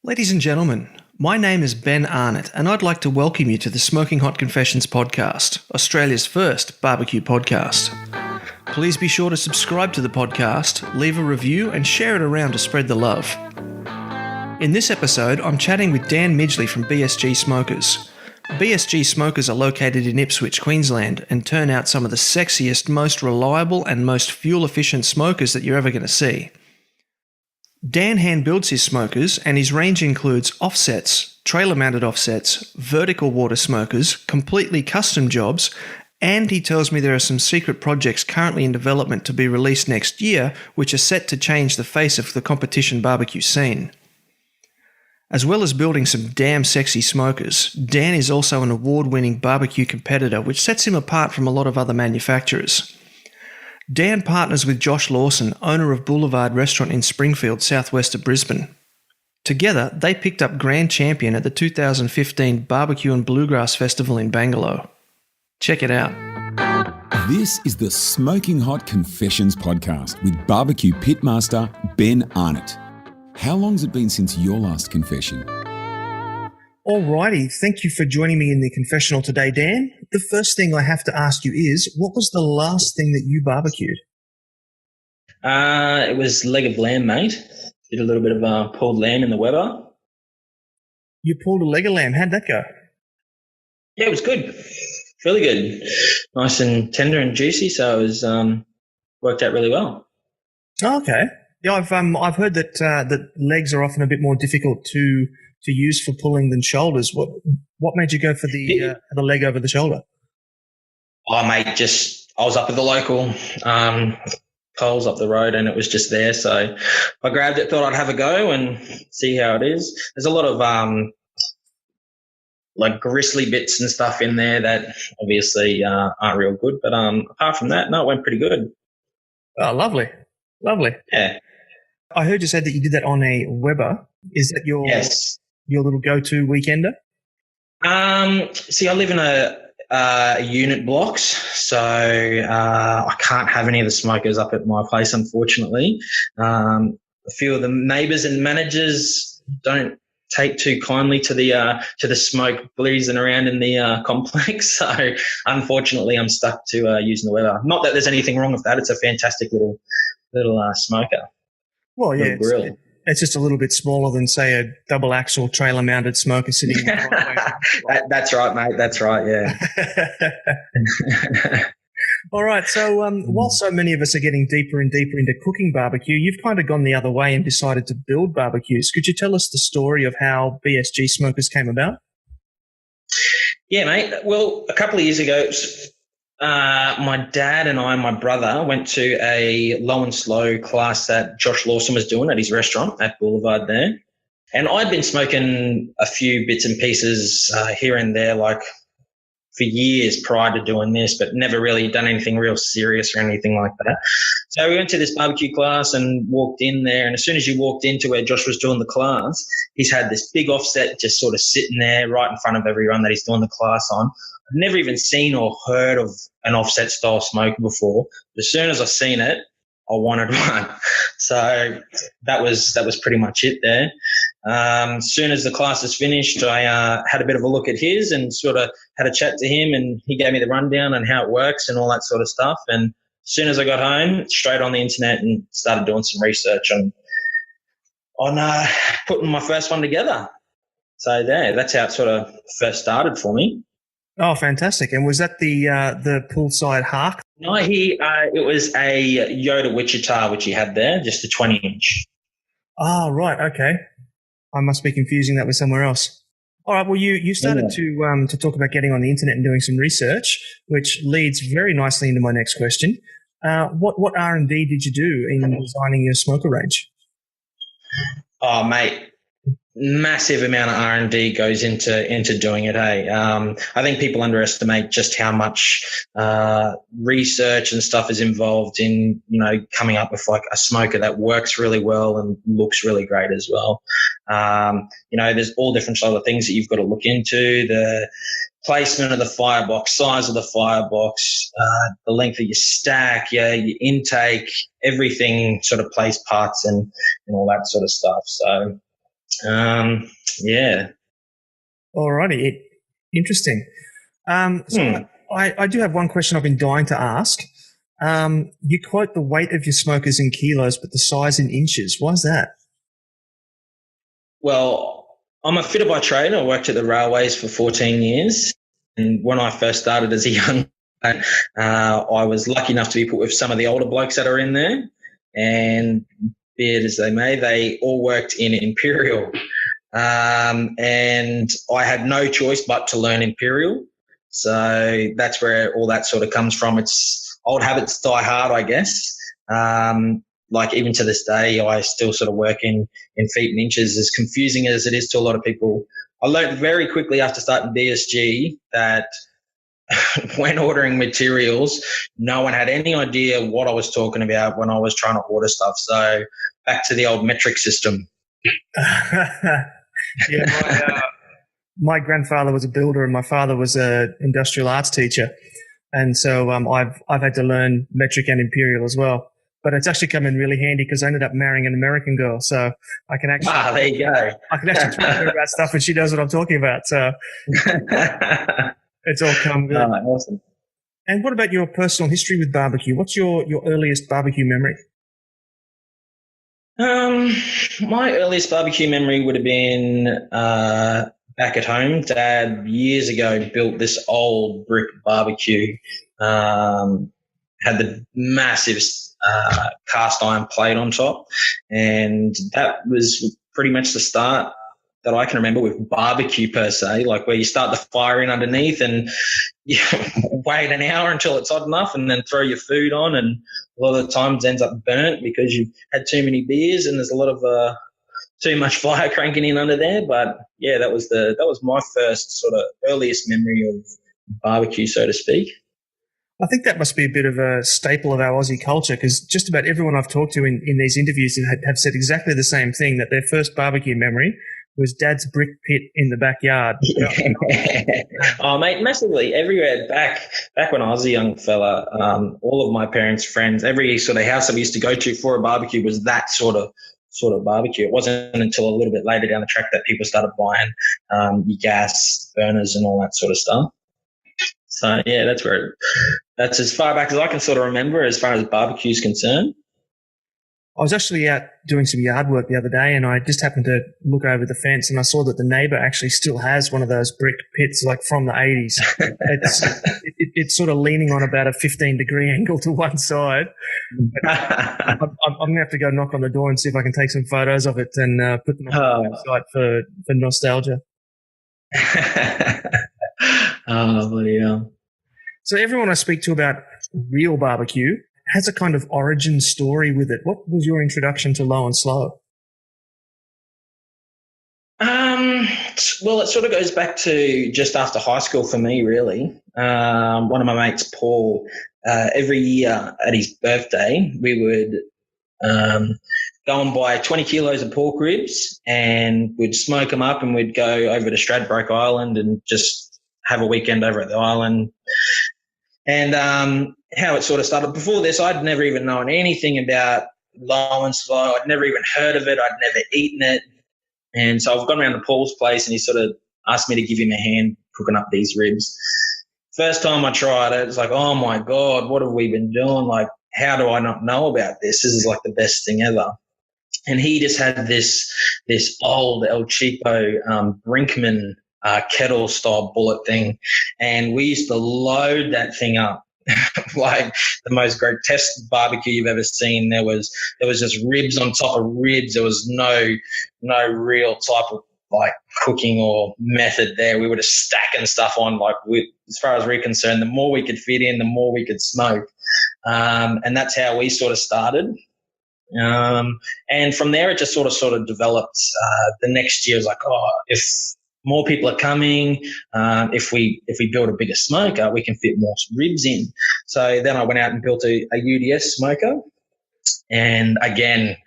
Ladies and gentlemen, my name is Ben Arnott and I'd like to welcome you to the Smoking Hot Confessions podcast, Australia's first barbecue podcast. Please be sure to subscribe to the podcast, leave a review and share it around to spread the love. In this episode, I'm chatting with Dan Midgely from BSG Smokers. BSG Smokers are located in Ipswich, Queensland and turn out some of the sexiest, most reliable and most fuel-efficient smokers that you're ever going to see. Dan hand builds his smokers and his range includes offsets, trailer-mounted offsets, vertical water smokers, completely custom jobs, and he tells me there are some secret projects currently in development to be released next year which are set to change the face of the competition barbecue scene. As well as building some damn sexy smokers, Dan is also an award-winning barbecue competitor which sets him apart from a lot of other manufacturers. Dan partners with Josh Lawson, owner of Boulevard Restaurant in Springfield, southwest of Brisbane. Together, they picked up Grand Champion at the 2015 Barbecue and Bluegrass Festival in Bangalore. Check it out. This is the Smoking Hot Confessions podcast with barbecue pitmaster Ben Arnott. How long's it been since your last confession? Alrighty, thank you for joining me in the confessional today, Dan. The first thing I have to ask you is, what was the last thing that you barbecued? It was leg of lamb, mate. Did a little bit of pulled lamb in the Weber. You pulled a leg of lamb. How'd that go? Yeah, it was good. Really good. Nice and tender and juicy, so it was worked out really well. Oh, okay. Yeah, I've heard that that legs are often a bit more difficult to use for pulling than shoulders. What made you go for the leg over the shoulder? Oh, mate, I was up at the local Coles up the road and it was just there. So I grabbed it, thought I'd have a go and see how it is. There's a lot of like gristly bits and stuff in there that obviously aren't real good. But apart from that, no, it went pretty good. Oh, lovely. Lovely. Yeah. I heard you said that you did that on a Weber. Is that your little go-to weekender? See, I live in a unit blocks, so I can't have any of the smokers up at my place, unfortunately. A few of the neighbours and managers don't take too kindly to the smoke blazing around in the complex, so unfortunately I'm stuck to using the Weber. Not that there's anything wrong with that; it's a fantastic little smoker. Well, yeah, it's just a little bit smaller than, say, a double axle trailer mounted smoker sitting in the driveway. That's right, mate. That's right, yeah. All right. So while so many of us are getting deeper and deeper into cooking barbecue, you've kind of gone the other way and decided to build barbecues. Could you tell us the story of how BSG Smokers came about? Yeah, mate. Well, a couple of years ago, my dad and my brother went to a low and slow class that Josh Lawson was doing at his restaurant at Boulevard there. And I'd been smoking a few bits and pieces here and there, like for years prior to doing this, but never really done anything real serious or anything like that. So we went to this barbecue class and walked in there. And as soon as you walked into where Josh was doing the class, he's had this big offset just sort of sitting there right in front of everyone that he's doing the class on. I've never even seen or heard of an offset style smoker before. As soon as I seen it, I wanted one. So that was pretty much it there. As soon as the class is finished, I had a bit of a look at his and sort of had a chat to him, and he gave me the rundown on how it works and all that sort of stuff. And as soon as I got home, straight on the internet and started doing some research on putting my first one together. So yeah, that's how it sort of first started for me. Oh, fantastic. And was that the poolside Hark? No, it was a Yoda Wichita, which he had there, just a 20-inch. Oh, right. Okay. I must be confusing that with somewhere else. All right. Well, you started to talk about getting on the internet and doing some research, which leads very nicely into my next question. What R&D did you do in designing your smoker range? Oh, mate. Massive amount of R&D goes into doing it. Hey, I think people underestimate just how much research and stuff is involved in coming up with like a smoker that works really well and looks really great as well. There's all different sort of things that you've got to look into: the placement of the firebox, size of the firebox, the length of your stack, your intake, everything sort of plays parts and all that sort of stuff. So Yeah. Alrighty, interesting. I do have one question I've been dying to ask. You quote the weight of your smokers in kilos, but the size in inches. Why is that? Well, I'm a fitter by trade. I worked at the railways for 14 years. And when I first started as a young man, I was lucky enough to be put with some of the older blokes that are in there. And be it as they may, they all worked in Imperial. And I had no choice but to learn Imperial. So that's where all that sort of comes from. It's old habits die hard, I guess. Like even to this day, I still sort of work in feet and inches, as confusing as it is to a lot of people. I learned very quickly after starting BSG that when ordering materials, no one had any idea what I was talking about when I was trying to order stuff. So back to the old metric system. Yeah, my grandfather was a builder and my father was an industrial arts teacher. And so I've had to learn metric and imperial as well. But it's actually come in really handy because I ended up marrying an American girl. So I can actually there you go. I can actually talk to her about stuff and she knows what I'm talking about. So it's all come good. Awesome. And what about your personal history with barbecue? What's your earliest barbecue memory? My earliest barbecue memory would have been back at home. Dad years ago built this old brick barbecue. Had the massive cast iron plate on top, and that was pretty much the start that I can remember with barbecue per se, like where you start the fire in underneath and you wait an hour until it's hot enough and then throw your food on, and a lot of the times ends up burnt because you've had too many beers and there's a lot of too much fire cranking in under there. But yeah, that was my first sort of earliest memory of barbecue, so to speak. I think that must be a bit of a staple of our Aussie culture because just about everyone I've talked to in these interviews have said exactly the same thing, that their first barbecue memory was Dad's brick pit in the backyard. Oh, mate, massively everywhere. Back when I was a young fella, all of my parents' friends, every sort of house that we used to go to for a barbecue was that sort of barbecue. It wasn't until a little bit later down the track that people started buying your gas burners and all that sort of stuff. So yeah, that's as far back as I can sort of remember as far as barbecue is concerned. I was actually out doing some yard work the other day and I just happened to look over the fence and I saw that the neighbour actually still has one of those brick pits like from the 80s. It's sort of leaning on about a 15-degree angle to one side. I'm going to have to go knock on the door and see if I can take some photos of it and put them on the website for nostalgia. Oh, bloody hell. So everyone I speak to about real barbecue has a kind of origin story with it. What was your introduction to low and slow? Well, it sort of goes back to just after high school for me, really. One of my mates, Paul, every year at his birthday, we would go and buy 20 kilos of pork ribs and we'd smoke them up and we'd go over to Stradbroke Island and just have a weekend over at the island. And how it sort of started. Before this, I'd never even known anything about low and slow. I'd never even heard of it. I'd never eaten it. And so I've gone around to Paul's place and he sort of asked me to give him a hand cooking up these ribs. First time I tried it, it's like, oh my God, what have we been doing? Like, how do I not know about this? This is like the best thing ever. And he just had this old El Cheapo Brinkman kettle style bullet thing. And we used to load that thing up like the most grotesque barbecue you've ever seen. There was just ribs on top of ribs. There was no real type of like cooking or method there. We were just stacking stuff on like as far as we're concerned, the more we could fit in, the more we could smoke. And that's how we sort of started. And from there, it just sort of developed. The next year was like, if more people are coming, if we build a bigger smoker, we can fit more ribs in. So then I went out and built a UDS smoker. And again,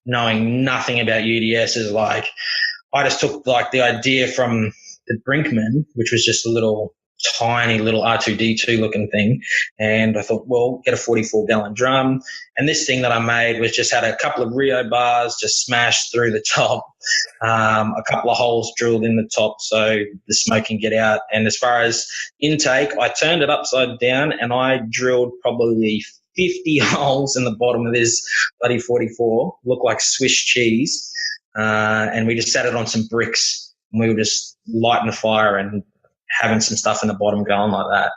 knowing nothing about UDS is like, I just took like the idea from the Brinkman, which was just a little tiny little R2D2 looking thing. And I thought, well, get a 44-gallon drum. And this thing that I made was just had a couple of Rio bars just smashed through the top, a couple of holes drilled in the top so the smoke can get out. And as far as intake, I turned it upside down and I drilled probably 50 holes in the bottom of this bloody 44, looked like Swiss cheese. And we just sat it on some bricks and we were just lighting the fire and having some stuff in the bottom going like that.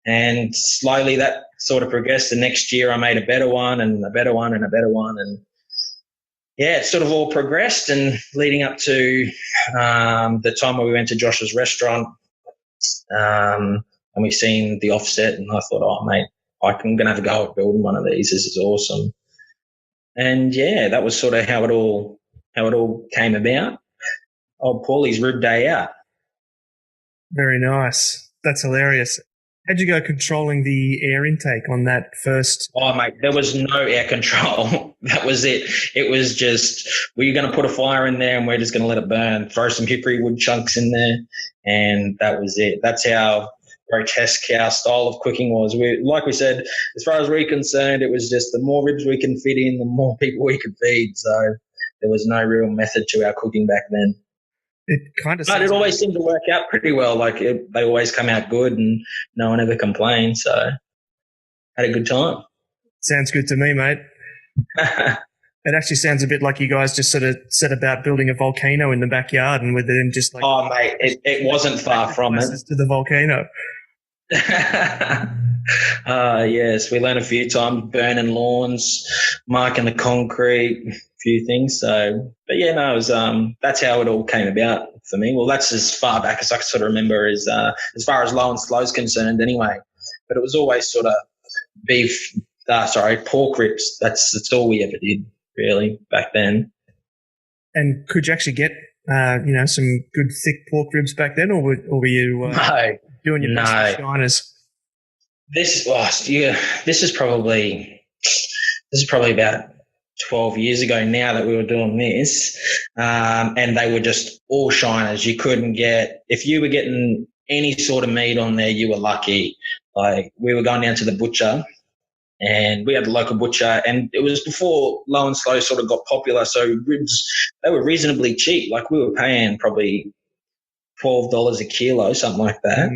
And slowly that sort of progressed. The next year I made a better one and a better one and a better one. And yeah, it sort of all progressed, and leading up to the time where we went to Josh's restaurant and we seen the offset, and I thought, oh, mate, I'm going to have a go at building one of these. This is awesome. And yeah, that was sort of how it all came about. Old Paulie's rib day out. Very nice. That's hilarious. How'd you go controlling the air intake on that first? Oh, mate, there was no air control. That was it. It was just, we're going to put a fire in there and we're just going to let it burn, throw some hickory wood chunks in there, and that was it. That's how grotesque our style of cooking was. Like we said, as far as we're concerned, it was just the more ribs we can fit in, the more people we could feed. So there was no real method to our cooking back then. But it always seemed to work out pretty well. Like they always come out good and no one ever complained. So had a good time. Sounds good to me, mate. It actually sounds a bit like you guys just sort of set about building a volcano in the backyard and within just like... Oh, mate, it wasn't far from it. To the volcano. Yes, we learned a few times, burning lawns, marking the concrete, a few things. So, but yeah, no, it was, that's how it all came about for me. Well, that's as far back as I can sort of remember as far as low and slow is concerned anyway. But it was always sort of pork ribs. That's all we ever did really back then. And could you actually get, some good thick pork ribs back then, or were you doing your best with shiners? This is probably about 12 years ago now that we were doing this, and they were just all shiners. You couldn't get, if you were getting any sort of meat on there, you were lucky. Like we were going down to the butcher, and we had the local butcher, and it was before low and slow sort of got popular. So ribs, they were reasonably cheap. Like we were paying probably $12 a kilo, something like that.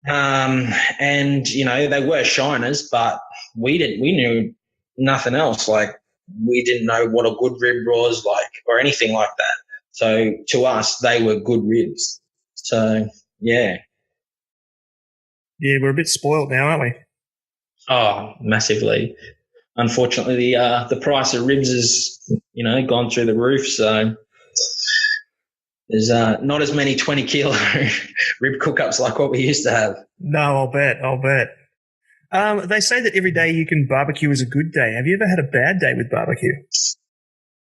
And they were shiners, but we knew nothing else. Like we didn't know what a good rib was like or anything like that. So to us, they were good ribs. So yeah. Yeah, we're a bit spoiled now, aren't we? Oh, massively. Unfortunately, the price of ribs has, gone through the roof. So there's not as many 20-kilo rib cook-ups like what we used to have. No, I'll bet. They say that every day you can barbecue is a good day. Have you ever had a bad day with barbecue?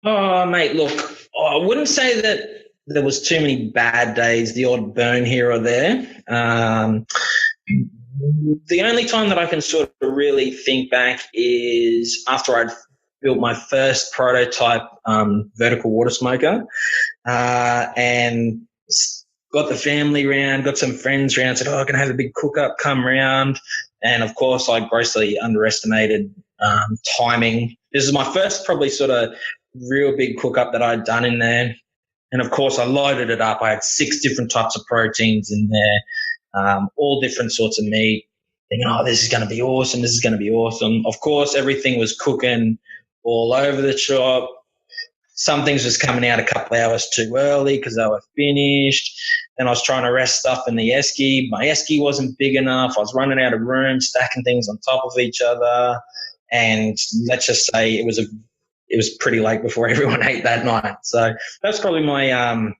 Oh, mate, look, I wouldn't say that there was too many bad days, the odd burn here or there. The only time that I can sort of really think back is after I'd built my first prototype vertical water smoker and got the family round, got some friends round, said, I'm going to have a big cook-up, come round. And, of course, I grossly underestimated timing. This is my first probably sort of real big cook-up that I'd done in there. And, of course, I loaded it up. I had 6 different types of proteins in there, all different sorts of meat. Thinking, this is going to be awesome. This is going to be awesome. Of course, everything was cooking all over the shop. Some things was coming out a couple of hours too early because they were finished. Then I was trying to rest stuff in the esky. My esky wasn't big enough. I was running out of room, stacking things on top of each other. And let's just say it was pretty late before everyone ate that night. So that's probably my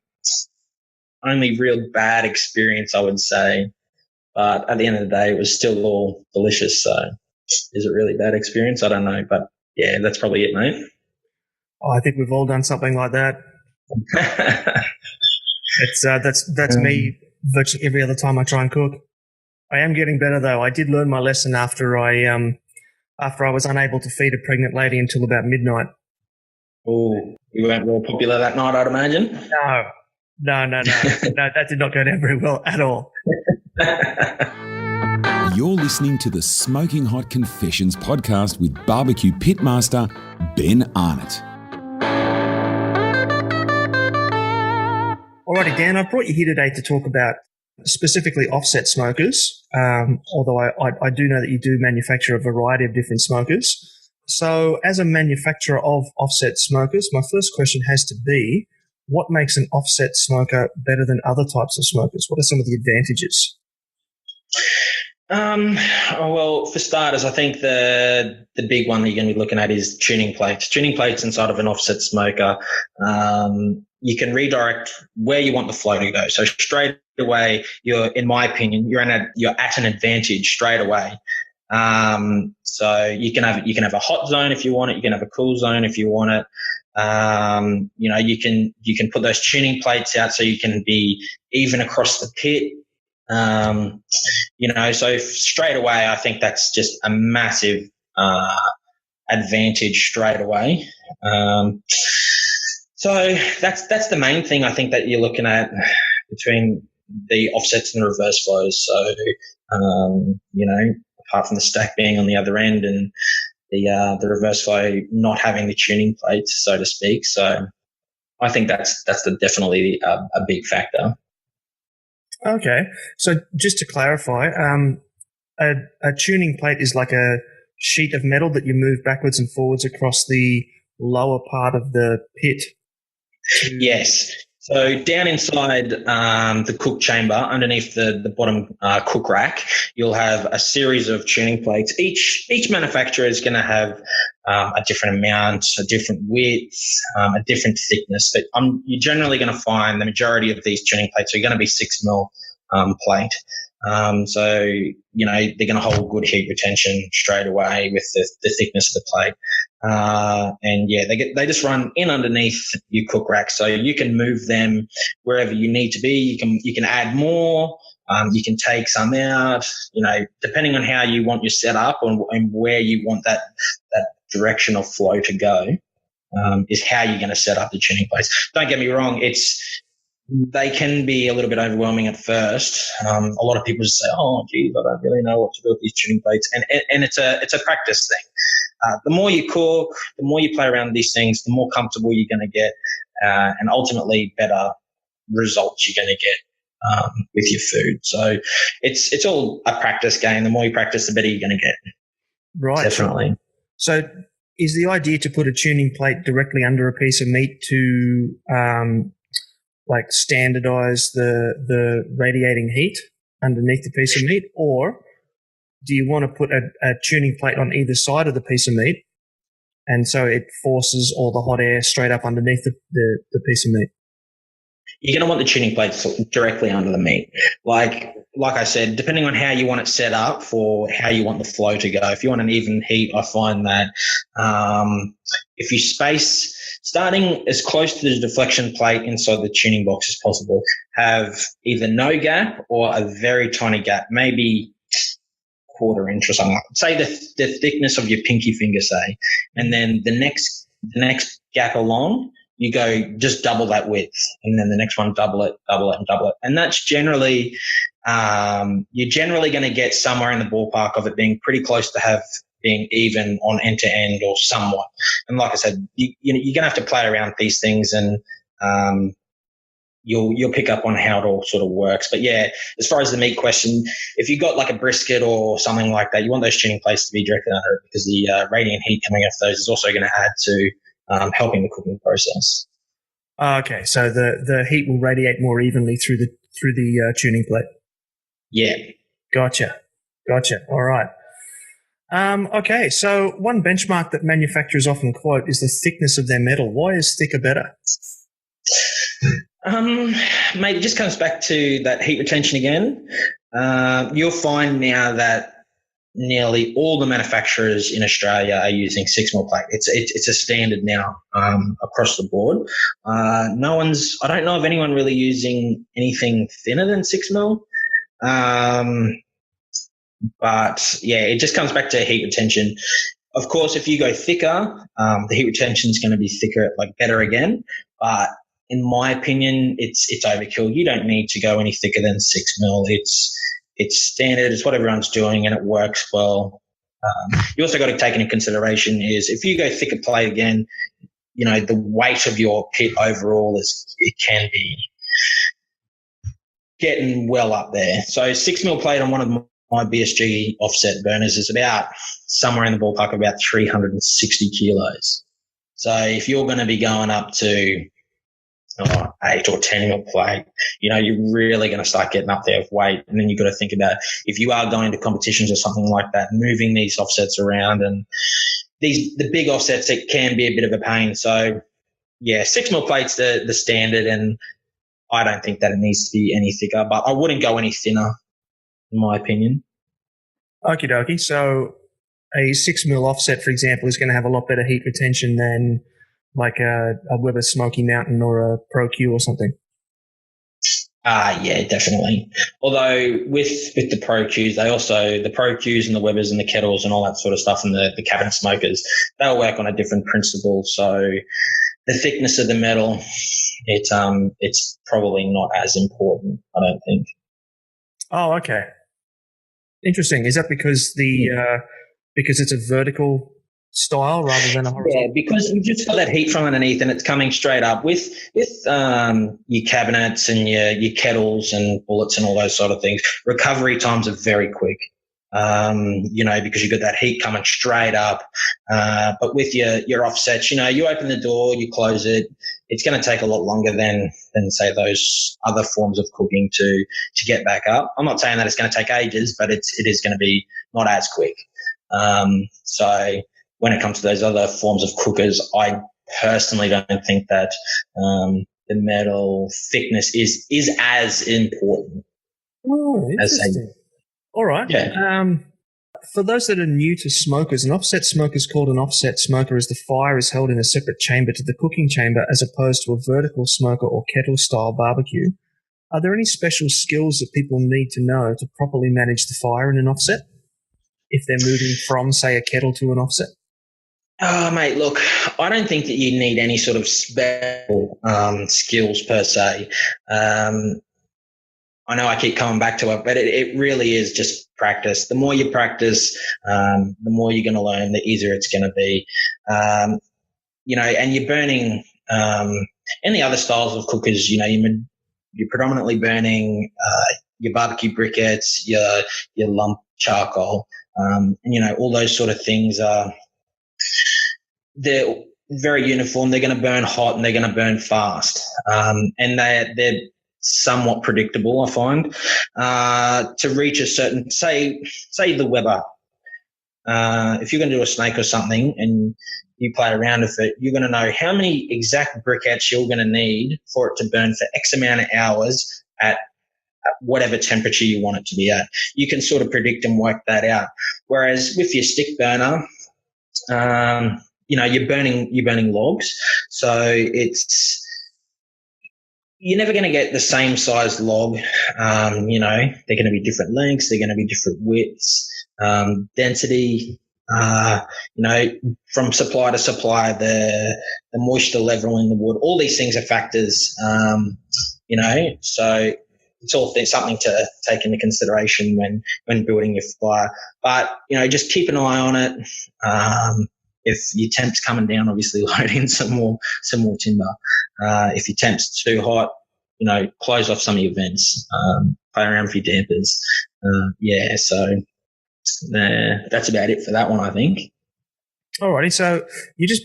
only real bad experience, I would say. But at the end of the day, it was still all delicious. So is it really bad experience? I don't know. But yeah, that's probably it, mate. Oh, I think we've all done something like that. That's me virtually every other time I try and cook. I am getting better though. I did learn my lesson after I was unable to feed a pregnant lady until about midnight. Oh, you weren't real popular that night, I'd imagine. No, that did not go down very well at all. You're listening to the Smoking Hot Confessions podcast with barbecue pitmaster Ben Arnott. Alrighty, Dan, I've brought you here today to talk about specifically offset smokers, although I do know that you do manufacture a variety of different smokers. So as a manufacturer of offset smokers, my first question has to be, what makes an offset smoker better than other types of smokers? What are some of the advantages? Well, for starters, I think the big one that you're going to be looking at is tuning plates. Tuning plates inside of an offset smoker, you can redirect where you want the flow to go. So straight away, in my opinion, you're at an advantage straight away. So you can have a hot zone if you want it. You can have a cool zone if you want it. You can put those tuning plates out so you can be even across the pit. So straight away, I think that's just a massive advantage straight away. So that's the main thing I think that you're looking at between the offsets and the reverse flows. So, apart from the stack being on the other end and the reverse flow not having the tuning plates, so to speak. So I think that's definitely a big factor. Okay. So just to clarify, a tuning plate is like a sheet of metal that you move backwards and forwards across the lower part of the pit. Yes. So down inside the cook chamber, underneath the bottom cook rack, you'll have a series of tuning plates. Each manufacturer is going to have a different amount, a different width, a different thickness. But you're generally going to find the majority of these tuning plates are going to be 6 mil plate. So they're going to hold good heat retention straight away with the thickness of the plate. They just run in underneath your cook rack, so you can move them wherever you need to be. You can add more. You can take some out. Depending on how you want your setup and where you want that direction of flow to go, is how you're going to set up the tuning plates. Don't get me wrong; they can be a little bit overwhelming at first. A lot of people just say, "Oh, geez, I don't really know what to do with these tuning plates," and it's a practice thing. The more you cook, the more you play around with these things, the more comfortable you're going to get, and ultimately better results you're going to get with your food. So it's all a practice game. The more you practice, the better you're going to get. Right. Definitely. So is the idea to put a tuning plate directly under a piece of meat to standardize the radiating heat underneath the piece of meat, or do you want to put a tuning plate on either side of the piece of meat, and so it forces all the hot air straight up underneath the piece of meat? You're going to want the tuning plates directly under the meat. Like I said, depending on how you want it set up for how you want the flow to go. If you want an even heat, I find that if you space starting as close to the deflection plate inside the tuning box as possible, have either no gap or a very tiny gap, maybe quarter inch or something. Say the thickness of your pinky finger, say, and then the next gap along, you go just double that width, and then the next one double it, and double it. And that's generally you're generally going to get somewhere in the ballpark of it being pretty close to being even on end to end or somewhat. And like I said, you're going to have to play around with these things, and you'll pick up on how it all sort of works. But yeah, as far as the meat question, if you've got like a brisket or something like that, you want those tuning plates to be directly under it, because the radiant heat coming off those is also going to add to helping the cooking process. Okay, so the heat will radiate more evenly through the tuning plate. Yeah. Gotcha. All right. Okay, so one benchmark that manufacturers often quote is the thickness of their metal. Why is thicker better? Mate, it just comes back to that heat retention again. You'll find now that nearly all the manufacturers in Australia are using 6 mil plate. It's a standard now across the board. I don't know of anyone really using anything thinner than 6 mil. But yeah, it just comes back to heat retention. Of course, if you go thicker, the heat retention is going to be thicker, like better again. But in my opinion, it's overkill. You don't need to go any thicker than 6 mil. it's standard. It's what everyone's doing, and it works well. You also got to take into consideration is if you go thicker plate again, the weight of your pit overall it can be getting well up there. So 6 mil plate on one of my BSG offset burners is about somewhere in the ballpark of about 360 kilos. So if you're going to be going up to 8 or 10 mil plate, you're really going to start getting up there with weight. And then you've got to think about if you are going to competitions or something like that, moving these offsets around, and the big offsets, it can be a bit of a pain. So yeah, 6 mil plate's the standard, and I don't think that it needs to be any thicker, but I wouldn't go any thinner, in my opinion. Okie dokie. So a 6 mil offset, for example, is going to have a lot better heat retention than like a Weber Smoky Mountain or a Pro Q or something. Yeah, definitely. Although with the Pro Qs, the Pro Qs and the Webers and the kettles and all that sort of stuff, and the cabinet smokers, they'll work on a different principle. So the thickness of the metal, it's probably not as important, I don't think. Oh, okay. Interesting. Is that because because it's a vertical style rather than a horizontal? Yeah, because you've just got that heat from underneath and it's coming straight up. With your cabinets and your kettles and bullets and all those sort of things, recovery times are very quick. Because you've got that heat coming straight up. But with your offsets, you open the door, you close it. It's going to take a lot longer than say those other forms of cooking to get back up. I'm not saying that it's going to take ages, but it is going to be not as quick. So when it comes to those other forms of cookers, I personally don't think that the metal thickness is as important. Oh, interesting. All right. Yeah. For those that are new to smokers, an offset smoker is called an offset smoker as the fire is held in a separate chamber to the cooking chamber as opposed to a vertical smoker or kettle-style barbecue. Are there any special skills that people need to know to properly manage the fire in an offset if they're moving from, say, a kettle to an offset? Oh, mate, look, I don't think that you need any sort of special skills per se. I know I keep coming back to it, but it really is just practice. The more you practice, the more you're going to learn, the easier it's going to be. And you're burning any other styles of cookers, you're predominantly burning your barbecue briquettes, your lump charcoal, and, all those sort of things they're very uniform. They're going to burn hot and they're going to burn fast. And they're somewhat predictable, I find, to reach a certain, say the Weber. If you're going to do a snake or something and you play around with it, you're going to know how many exact briquettes you're going to need for it to burn for X amount of hours at whatever temperature you want it to be at. You can sort of predict and work that out. Whereas with your stick burner, you're burning logs, so you're never going to get the same size log. They're going to be different lengths, they're going to be different widths, density. From supply to supply, the moisture level in the wood, all these things are factors. So it's all something to take into consideration when building your fire. But just keep an eye on it. If your temp's coming down, obviously load in some more timber. If your temp's too hot, close off some of your vents. Play around with your dampers. So that's about it for that one, I think. Alrighty, so you just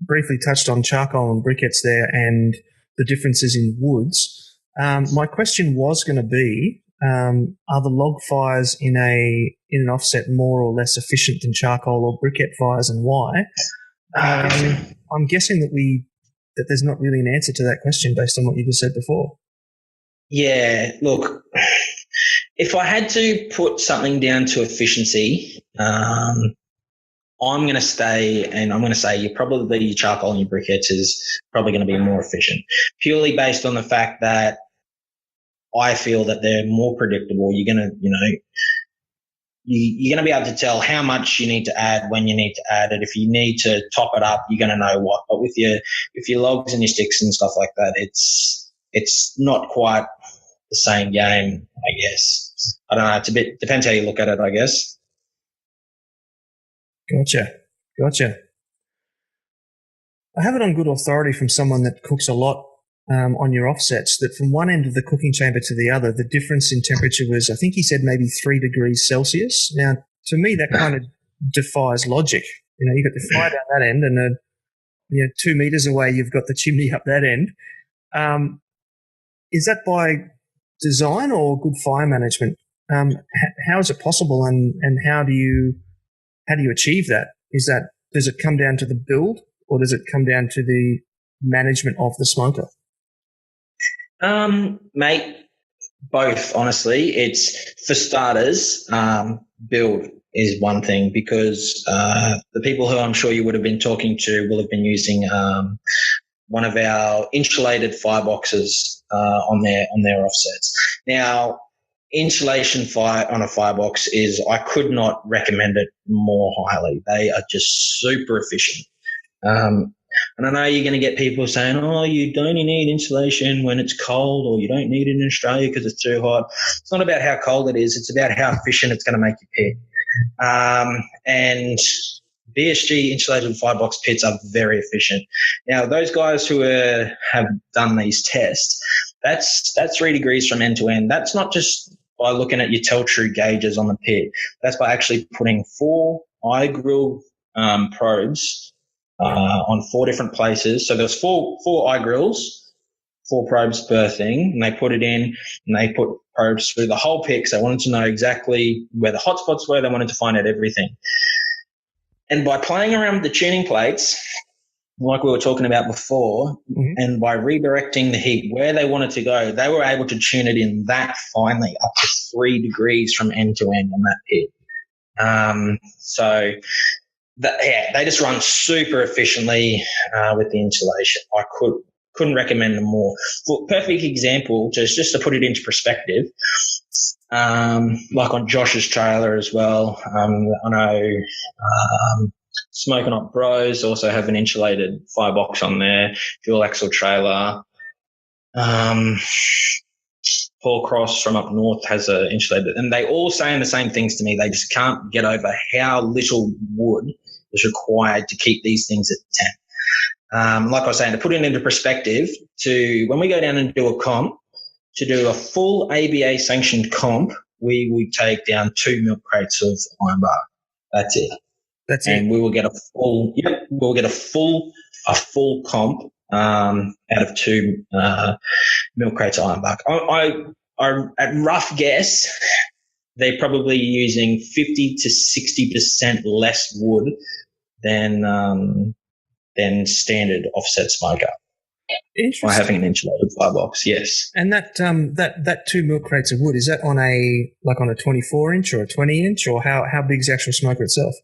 briefly touched on charcoal and briquettes there and the differences in woods. My question was going to be, are the log fires in an offset more or less efficient than charcoal or briquette fires, and why? I'm guessing that there's not really an answer to that question based on what you just said before. Yeah, look, if I had to put something down to efficiency, I'm going to say your charcoal and your briquettes is probably going to be more efficient, purely based on the fact that I feel that they're more predictable. You're going to, you're going to be able to tell how much you need to add, when you need to add it. If you need to top it up, you're going to know what. But with your logs and your sticks and stuff like that, it's not quite the same game, I guess. I don't know. It's a bit, depends how you look at it, I guess. Gotcha. I have it on good authority from someone that cooks a lot on your offsets that from one end of the cooking chamber to the other, the difference in temperature was, I think he said maybe 3 degrees Celsius. Now, to me, that kind of defies logic. You've got the fire down that end and 2 meters away, you've got the chimney up that end. Is that by design or good fire management? How is it possible and how do you achieve that? Does it come down to the build or does it come down to the management of the smoker? Mate, both, honestly. It's, for starters, build is one thing because the people who I'm sure you would have been talking to will have been using one of our insulated fireboxes on their offsets. Now, insulation on a firebox is, I could not recommend it more highly. They are just super efficient. And I know you're going to get people saying, oh, you don't need insulation when it's cold, or you don't need it in Australia because it's too hot. It's not about how cold it is. It's about how efficient it's going to make your pit. And BSG insulated firebox pits are very efficient. Now, those guys who have done these tests, that's 3 degrees from end to end. That's not just by looking at your tell-true gauges on the pit. That's by actually putting 4 iGrill probes on 4 different places. So there's four iGrills, 4 probes per thing, and they put it in and they put probes through the whole pit because they wanted to know exactly where the hotspots were. They wanted to find out everything. And by playing around with the tuning plates, like we were talking about before, and by redirecting the heat where they wanted to go, they were able to tune it in that finely up to 3 degrees from end to end on that pit. So they just run super efficiently with the insulation. I couldn't recommend them more. For perfect example, just to put it into perspective, like on Josh's trailer as well, I know Smoking Hot Bros also have an insulated firebox on there, dual axle trailer. Paul Cross from up north has a insulated, and they all saying the same things to me. They just can't get over how little wood is required to keep these things at temp. Like I was saying, to put it into perspective, when we go down and do a comp, to do a full ABA sanctioned comp, we take down 2 milk crates of iron bar. That's it. And we will get a full comp out of 2 milk crates of iron bark. I at rough guess, they're probably using 50 to 60% less wood than standard offset smoker. By having an insulated firebox, yes. And that 2 milk crates of wood, is that on a 24-inch or a 20-inch, or how big is the actual smoker itself?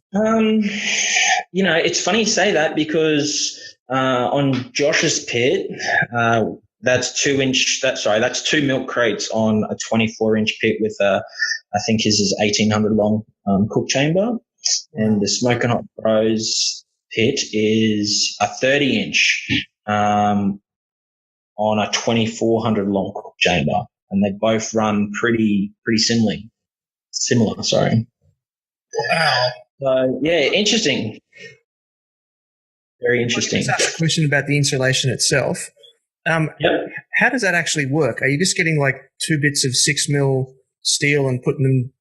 It's funny you say that because on Josh's pit, that's 2 milk crates on a 24-inch pit with I think his is 1800 long cook chamber, and the Smoking Hot Bros pit is a 30-inch on a 2400 long cook chamber, and they both run pretty similar. Sorry. Wow. So yeah, interesting. Very interesting. Let's ask a question about the insulation itself. Yep. How does that actually work? Are you just getting like 2 bits of 6 mil steel and putting them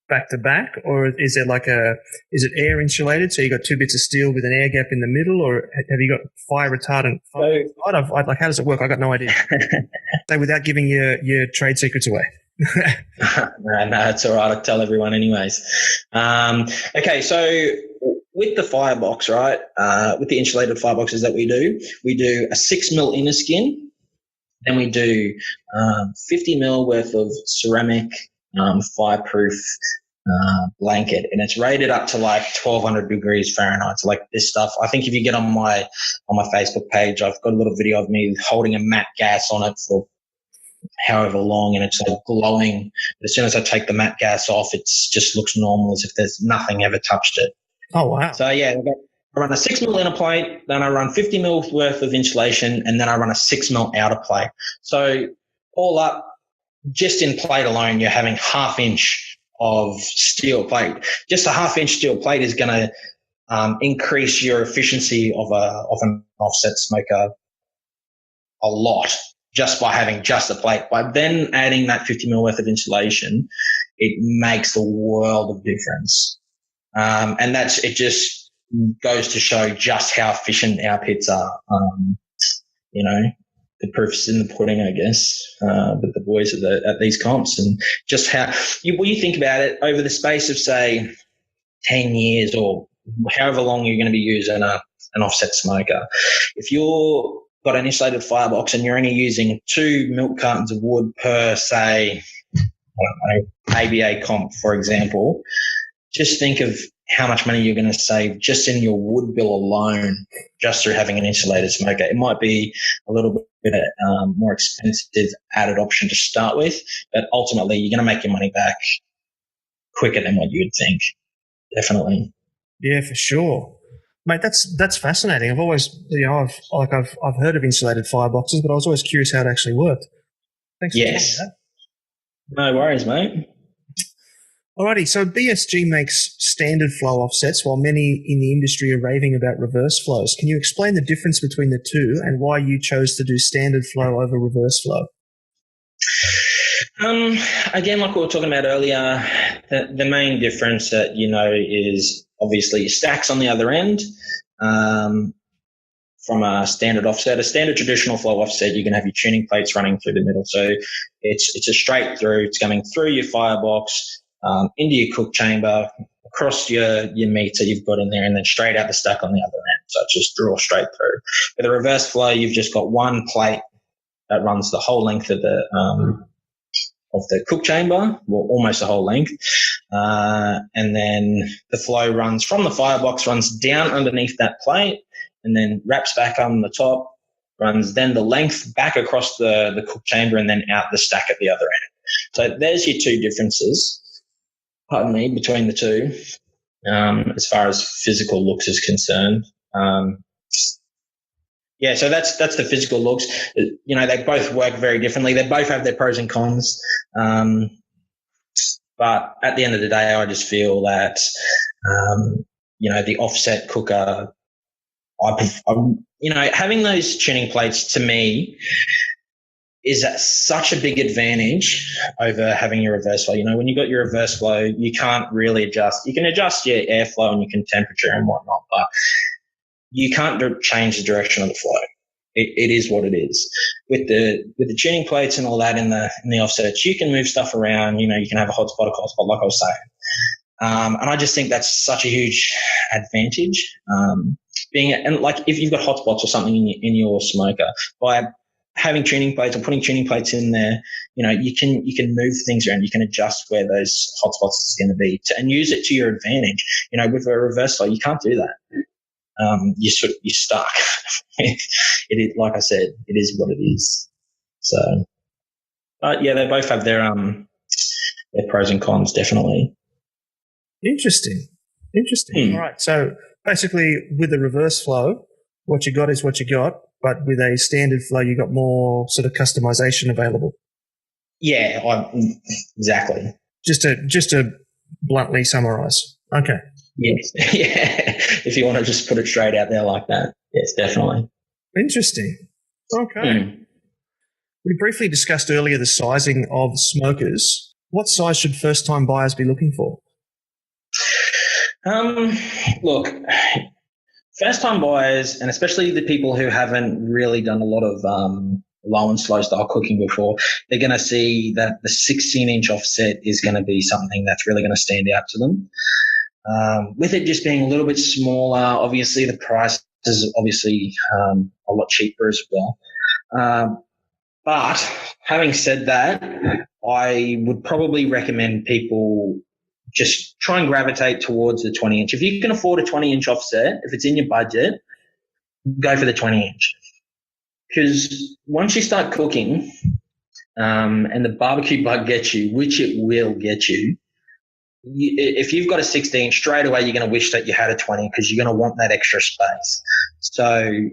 back to back, or is it air insulated? So you got 2 bits of steel with an air gap in the middle, or have you got fire retardant? How does it work? I got no idea. So without giving your trade secrets away. No, it's all right. I'll tell everyone anyways. Okay, so with the firebox, right, with the insulated fireboxes that we do a 6 mil inner skin, then we do 50 mil worth of ceramic fireproof blanket, and it's rated up to like 1200 degrees Fahrenheit. So like this stuff, I think if you get on my Facebook page, I've got a little video of me holding a matte gas on it for however long, and it's like glowing. But as soon as I take the matte gas off, it just looks normal, as if there's nothing ever touched it. Oh wow. So yeah, I run a 6 mil inner plate, then I run 50 mil worth of insulation, and then I run a 6 mil outer plate. So all up, just in plate alone, you're having half-inch of steel plate. Just a half-inch steel plate is going to increase your efficiency of an offset smoker a lot just by having just a plate. By then adding that 50 mil worth of insulation, it makes a world of difference. And it just goes to show just how efficient our pits are. The proof's in the pudding, I guess, with the boys at these comps, and just how when you think about it over the space of, say, 10 years or however long you're going to be using an offset smoker, if you're got an insulated firebox and you're only using 2 milk cartons of wood per, say, I don't know, ABA comp, for example, just think of how much money you're going to save just in your wood bill alone, just through having an insulated smoker. It might be a little bit more expensive added option to start with, but ultimately you're going to make your money back quicker than what you'd think. Definitely. Yeah, for sure. Mate, that's fascinating. I've always, I've heard of insulated fireboxes, but I was always curious how it actually worked. Thanks for telling me that. No worries, mate. Alrighty, so BSG makes standard flow offsets while many in the industry are raving about reverse flows. Can you explain the difference between the two and why you chose to do standard flow over reverse flow? Again, like we were talking about earlier, the main difference that is obviously stacks on the other end. From a standard offset, a standard traditional flow offset, you're going to have your tuning plates running through the middle. So it's a straight through. It's coming through your firebox, into your cook chamber, across your meter you've got in there, and then straight out the stack on the other end. So just draw straight through. With a reverse flow, you've just got one plate that runs the whole length of the cook chamber, well, almost the whole length. And then the flow runs from the firebox, runs down underneath that plate, and then wraps back on the top, runs then the length back across the cook chamber, and then out the stack at the other end. So there's your two differences, between the two, as far as physical looks is concerned. So that's the physical looks. They both work very differently. They both have their pros and cons. But at the end of the day, I just feel that, the offset cooker, having those tuning plates to me is such a big advantage over having your reverse flow. When you've got your reverse flow, you can't really adjust. You can adjust your airflow and you can temperature and whatnot, but you can't change the direction of the flow. It is what it is. With the tuning plates and all that in the offsets, you can move stuff around. You can have a hot spot, like I was saying. And I just think that's such a huge advantage. If you've got hotspots or something in your smoker, by having tuning plates or putting tuning plates in there, you can move things around. You can adjust where those hotspots is going to be and use it to your advantage. With a reverse flow, you can't do that. You're stuck. It is, like I said, it is what it is. So, but yeah, they both have their pros and cons, definitely. Interesting. All right. So basically, with the reverse flow, what you got is what you got, but with a standard flow, you got more sort of customization available. Yeah, exactly. Just to bluntly summarize. Okay. Yes. Yeah. If you want to just put it straight out there like that. Yes, definitely. Interesting. Okay. We briefly discussed earlier the sizing of smokers. What size should first-time buyers be looking for? Look, first-time buyers, and especially the people who haven't really done a lot of low and slow style cooking before, they're going to see that the 16-inch offset is going to be something that's really going to stand out to them. With it just being a little bit smaller, obviously the price is obviously a lot cheaper as well. But having said that, I would probably recommend people just try and gravitate towards the 20-inch. If you can afford a 20-inch offset, if it's in your budget, go for the 20-inch. Because once you start cooking and the barbecue bug gets you, which it will get you, if you've got a 16, straight away you're going to wish that you had a 20 because you're going to want that extra space. So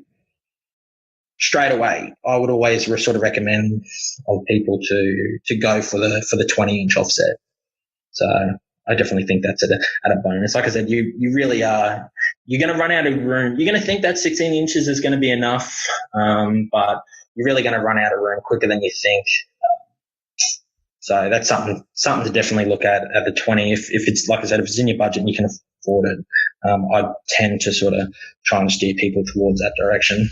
straight away, I would always sort of recommend of people to go for the 20-inch offset. So I definitely think that's at a bonus. Like I said, you really are. You're going to run out of room. You're going to think that 16 inches is going to be enough, but you're really going to run out of room quicker than you think. So that's something to definitely look at the 20. If it's, like I said, if it's in your budget and you can afford it, I tend to sort of try and steer people towards that direction.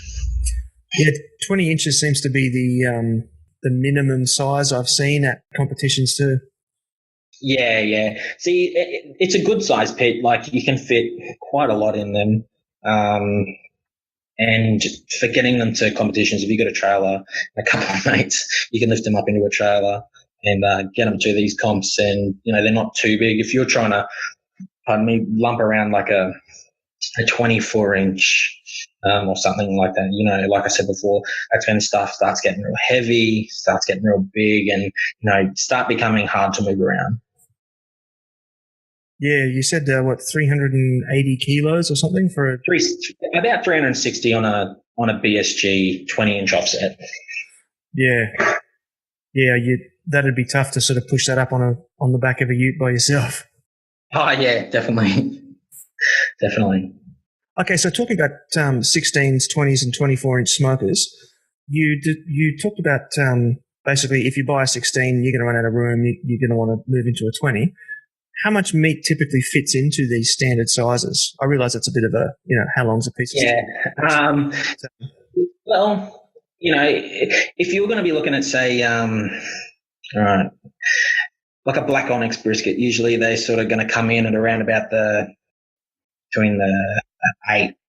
Yeah, 20 inches seems to be the minimum size I've seen at competitions too. Yeah. See, it's a good size pit. Like, you can fit quite a lot in them. And for getting them to competitions, if you've got a trailer, a couple of mates, you can lift them up into a trailer and get them to these comps. And, they're not too big. If you're trying to, lump around like a 24-inch or something like that, like I said before, that's when stuff starts getting real heavy, starts getting real big, and, start becoming hard to move around. Yeah, you said 380 kilos or something for about 360 on a BSG 20-inch offset. Yeah, that'd be tough to sort of push that up on the back of a ute by yourself. Oh yeah, definitely. Okay, so talking about 16s, 20s, and 24-inch smokers, you talked about basically if you buy a 16, you're going to run out of room. You're going to want to move into a 20. How much meat typically fits into these standard sizes? I realise it's a bit of a, how long's a piece of steak? Well, if you're going to be looking at, say, like a black onyx brisket, usually they're sort of going to come in at around about between the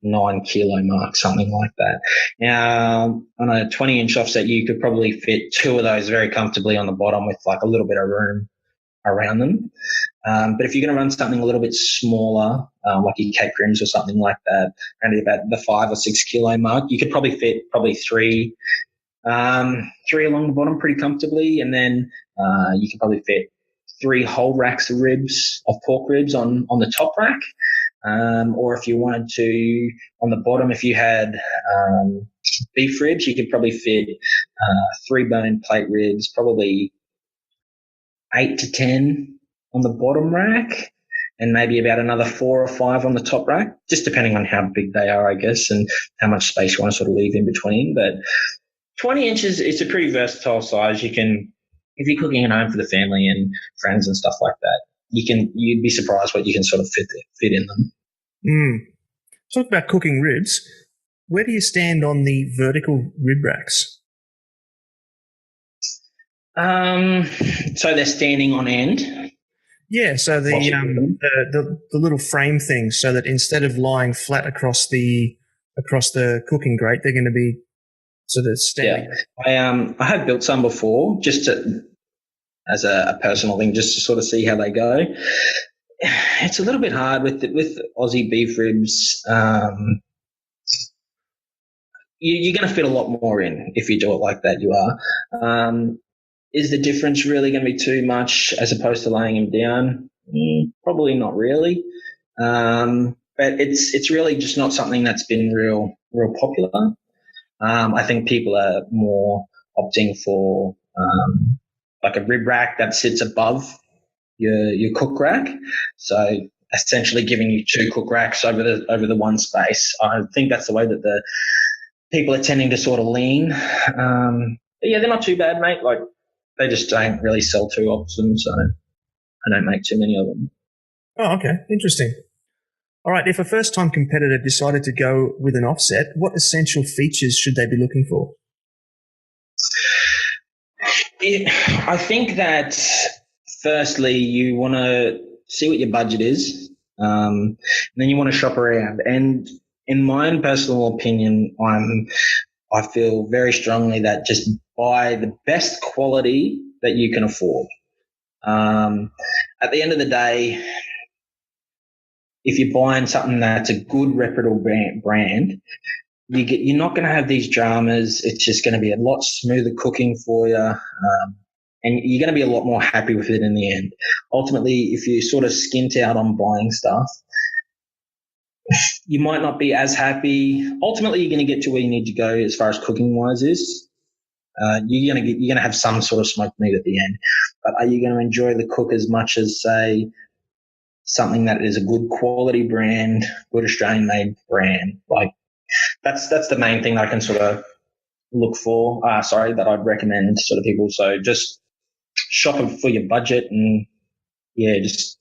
8-9 kilo mark, something like that. Now, on a 20-inch offset, you could probably fit 2 of those very comfortably on the bottom with like a little bit of room around them. But if you're going to run something a little bit smaller, like your Cape Rims or something like that, around about the 5 or 6 kilo mark, you could probably fit 3 along the bottom pretty comfortably, and then you could probably fit 3 whole racks of pork ribs on the top rack. Or if you wanted to, on the bottom, if you had beef ribs, you could probably fit 3 bone plate ribs, probably 8 to 10 on the bottom rack, and maybe about another 4 or 5 on the top rack, just depending on how big they are, I guess, and how much space you want to sort of leave in between. But 20 inches, it's a pretty versatile size. You can, if you're cooking at home for the family and friends and stuff like that, you'd be surprised what you can sort of fit in them. Talk about cooking ribs. Where do you stand on the vertical rib racks? So they're standing on end. Yeah, so the little frame things, so that instead of lying flat across the cooking grate, they're going to be sort of standing. Yeah, I have built some before, just as a personal thing, just to sort of see how they go. It's a little bit hard with Aussie beef ribs. You're going to fit a lot more in if you do it like that. You are. Is the difference really going to be too much as opposed to laying them down? Probably not really. But it's really just not something that's been real popular. I think people are more opting for like a rib rack that sits above your cook rack. So essentially giving you 2 cook racks over the one space. I think that's the way that the people are tending to sort of lean. But yeah, they're not too bad, mate. Like, they just don't really sell too often, so I don't make too many of them. Oh, okay. Interesting. All right. If a first-time competitor decided to go with an offset, what essential features should they be looking for? I think that firstly, you want to see what your budget is, and then you want to shop around. And in my own personal opinion, I feel very strongly that just buy the best quality that you can afford. At the end of the day, if you're buying something that's a good, reputable brand, you're not going to have these dramas. It's just going to be a lot smoother cooking for you, and you're going to be a lot more happy with it in the end. Ultimately, if you sort of skint out on buying stuff, you might not be as happy. Ultimately, you're going to get to where you need to go as far as cooking wise is. You're going to have some sort of smoked meat at the end, but are you going to enjoy the cook as much as, say, something that is a good quality brand, good Australian made brand? Like that's the main thing that I can sort of look for. That I'd recommend sort of people. So just shop for your budget and just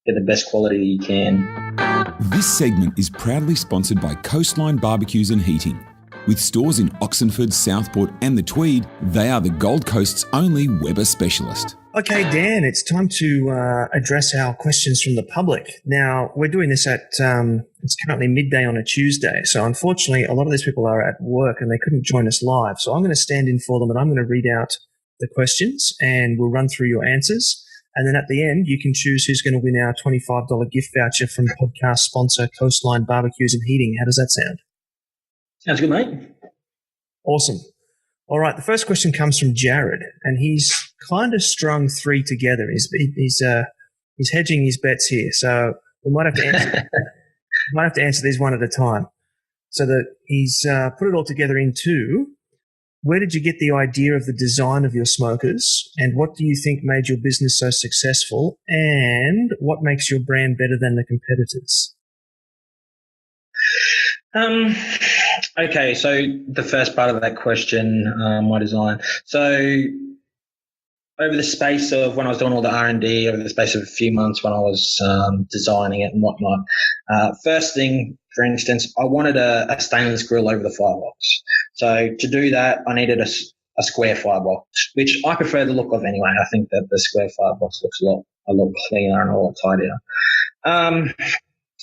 get the best quality you can. This segment is proudly sponsored by Coastline Barbecues and Heating. With stores in Oxenford, Southport and the Tweed, they are the Gold Coast's only Weber specialist. Okay, Dan, it's time to address our questions from the public. Now, we're doing this at, it's currently midday on a Tuesday, so unfortunately a lot of these people are at work and they couldn't join us live. So I'm going to stand in for them and I'm going to read out the questions and we'll run through your answers. And then at the end, you can choose who's going to win our $25 gift voucher from podcast sponsor Coastline Barbecues and Heating. How does that sound? Sounds good, mate. Awesome. All right, the first question comes from Jared, and he's kind of strung three together. He's hedging his bets here, so we might have to answer these one at a time. So that he's put it all together in two. Where did you get the idea of the design of your smokers, and what do you think made your business so successful, and what makes your brand better than the competitors? Okay, so the first part of that question, my design. So over the space of when I was doing all the R&D, over the space of a few months when I was designing it and whatnot, first thing, for instance, I wanted a stainless grill over the firebox. So to do that, I needed a square firebox, which I prefer the look of anyway. I think that the square firebox looks a lot cleaner and a lot tidier.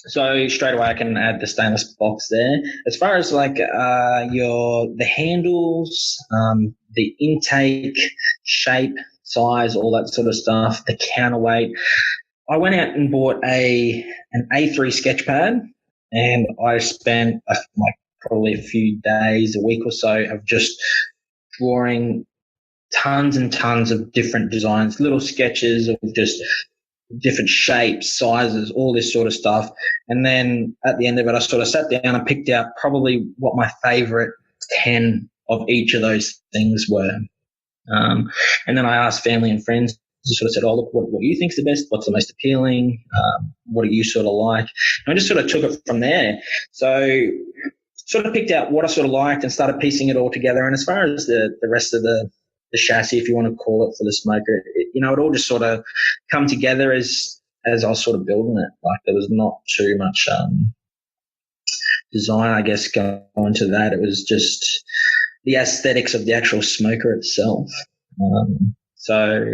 So straight away I can add the stainless box there. As far as like the handles, the intake, shape, size, all that sort of stuff, the counterweight, I went out and bought an A3 sketch pad, and I spent probably a few days, a week or so, of just drawing tons and tons of different designs, little sketches of just different shapes, sizes, all this sort of stuff. And then at the end of it, I sort of sat down and picked out probably what my favorite 10 of each of those things were. And then I asked family and friends, sort of said, oh, look, what you think's the best? What's the most appealing? What do you sort of like? And I just sort of took it from there. So sort of picked out what I sort of liked and started piecing it all together. And as far as the rest of the chassis, if you want to call it, for the smoker, it all just sort of come together as I was sort of building it. Like there was not too much design, I guess, going into that. It was just the aesthetics of the actual smoker itself. So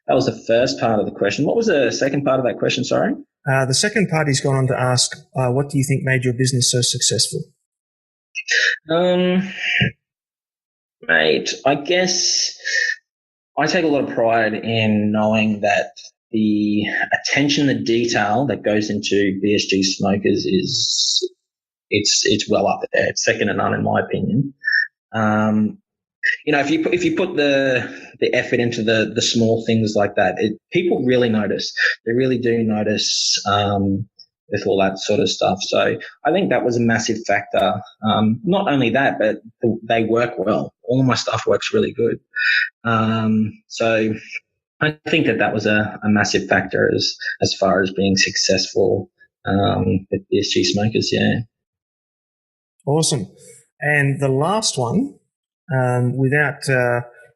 that was the first part of the question. What was the second part of that question? Sorry. The second part, he's gone on to ask, what do you think made your business so successful? Mate, I guess I take a lot of pride in knowing that the attention to detail that goes into BSG Smokers it's well up there. It's second to none in my opinion. If you put the effort into the small things like that, people really notice. They really do notice with all that sort of stuff. So I think that was a massive factor. Not only that, but they work well. All of my stuff works really good. So I think that was a massive factor as far as being successful with BSG Smokers, yeah. Awesome. And the last one, without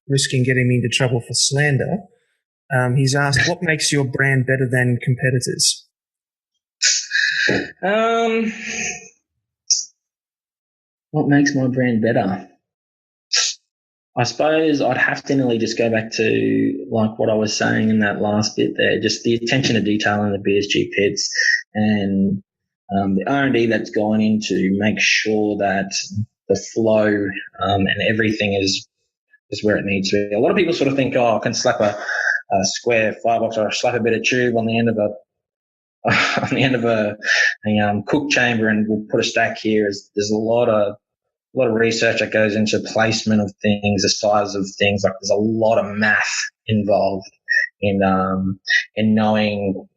risking getting me into trouble for slander, he's asked, what makes your brand better than competitors? What makes my brand better? I suppose I'd have to nearly just go back to like what I was saying in that last bit there, just the attention to detail in the BSG pits and the R&D that's gone in to make sure that the flow and everything is where it needs to be. A lot of people sort of think, I can slap a square firebox or slap a bit of tube on the end of a cook chamber and we'll put a stack here. There's a lot of research that goes into placement of things, the size of things. Like there's a lot of math involved in knowing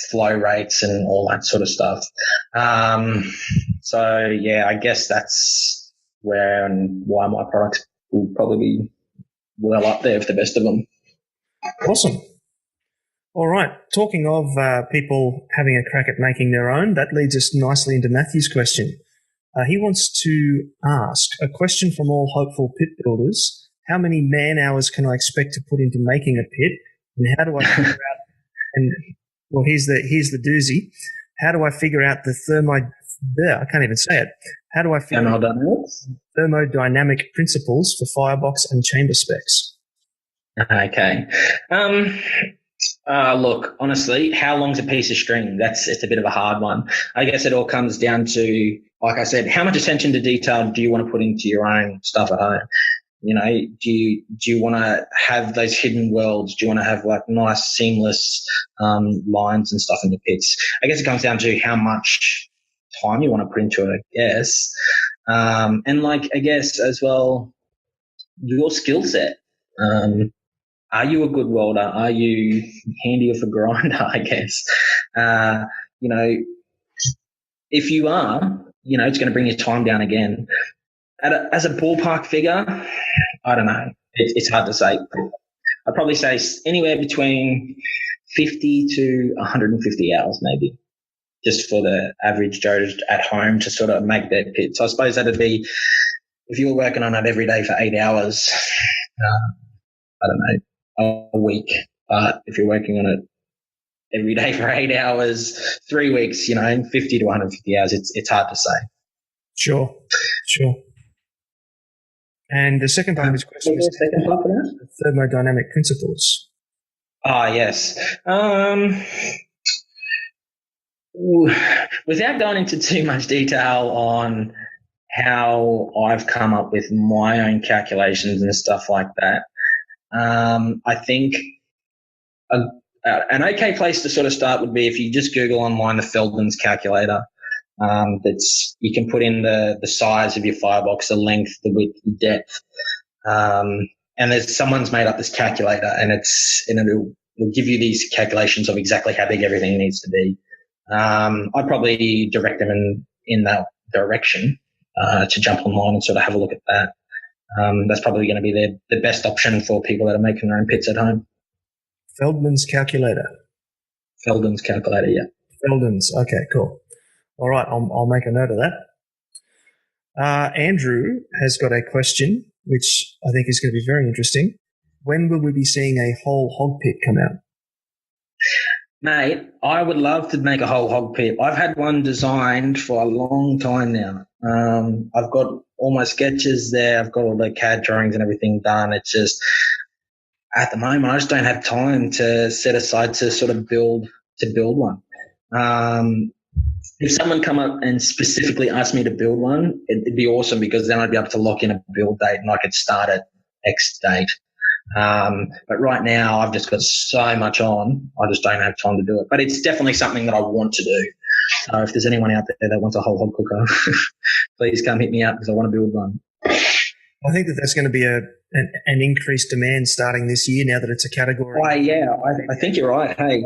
flow rates and all that sort of stuff. So yeah, I guess that's where and why my products will probably be well up there with the best of them. Awesome. All right. Talking of people having a crack at making their own, that leads us nicely into Matthew's question. He wants to ask a question from all hopeful pit builders. How many man hours can I expect to put into making a pit? And how do I figure out, and well, here's the doozy. How do I figure out the I can't even say it. How do I figure out thermodynamic principles for firebox and chamber specs? Okay. Look, honestly, how long's a piece of string? It's a bit of a hard one. I guess it all comes down to, like I said, how much attention to detail do you want to put into your own stuff at home? You know, do you want to have those hidden worlds? Do you want to have like nice seamless lines and stuff in your pits? I guess it comes down to how much time you want to put into it, I guess. And like, I guess as well, your skill set. Are you a good welder? Are you handy with a grinder, I guess? You know, if you are, you know, it's going to bring your time down again. As a ballpark figure, I don't know. It's hard to say. I'd probably say anywhere between 50 to 150 hours maybe, just for the average Joe at home to sort of make their pit. So I suppose that'd be, if you were working on it every day for 8 hours, I don't know, a week. But if you're working on it every day for 8 hours, 3 weeks, you know, 50 to 150 hours, it's hard to say. Sure. And the second part of his question is the thermodynamic principles. Ah, yes. Without going into too much detail on how I've come up with my own calculations and stuff like that, I think an okay place to sort of start would be if you just Google online the Feldman's calculator. You can put in the size of your firebox, the length, the width, the depth, and someone's made up this calculator, and it'll give you these calculations of exactly how big everything needs to be. I'd probably direct them in that direction to jump online and sort of have a look at that. That's probably going to be the best option for people that are making their own pits at home. Feldman's calculator. Feldman's calculator, yeah. Feldman's. Okay, cool. All right, I'll make a note of that. Andrew has got a question, which I think is going to be very interesting. When will we be seeing a whole hog pit come out? Mate, I would love to make a whole hog pit. I've had one designed for a long time now. I've got all my sketches there. I've got all the CAD drawings and everything done. It's just, at the moment, I just don't have time to set aside to sort of build one. If someone come up and specifically asked me to build one, it'd be awesome, because then I'd be able to lock in a build date and I could start at X date. But right now I've just got so much on, I just don't have time to do it. But it's definitely something that I want to do. So if there's anyone out there that wants a whole hog cooker, please come hit me up, because I want to build one. I think that's going to be an increased demand starting this year, now that it's a category. Yeah, I think you're right. Hey,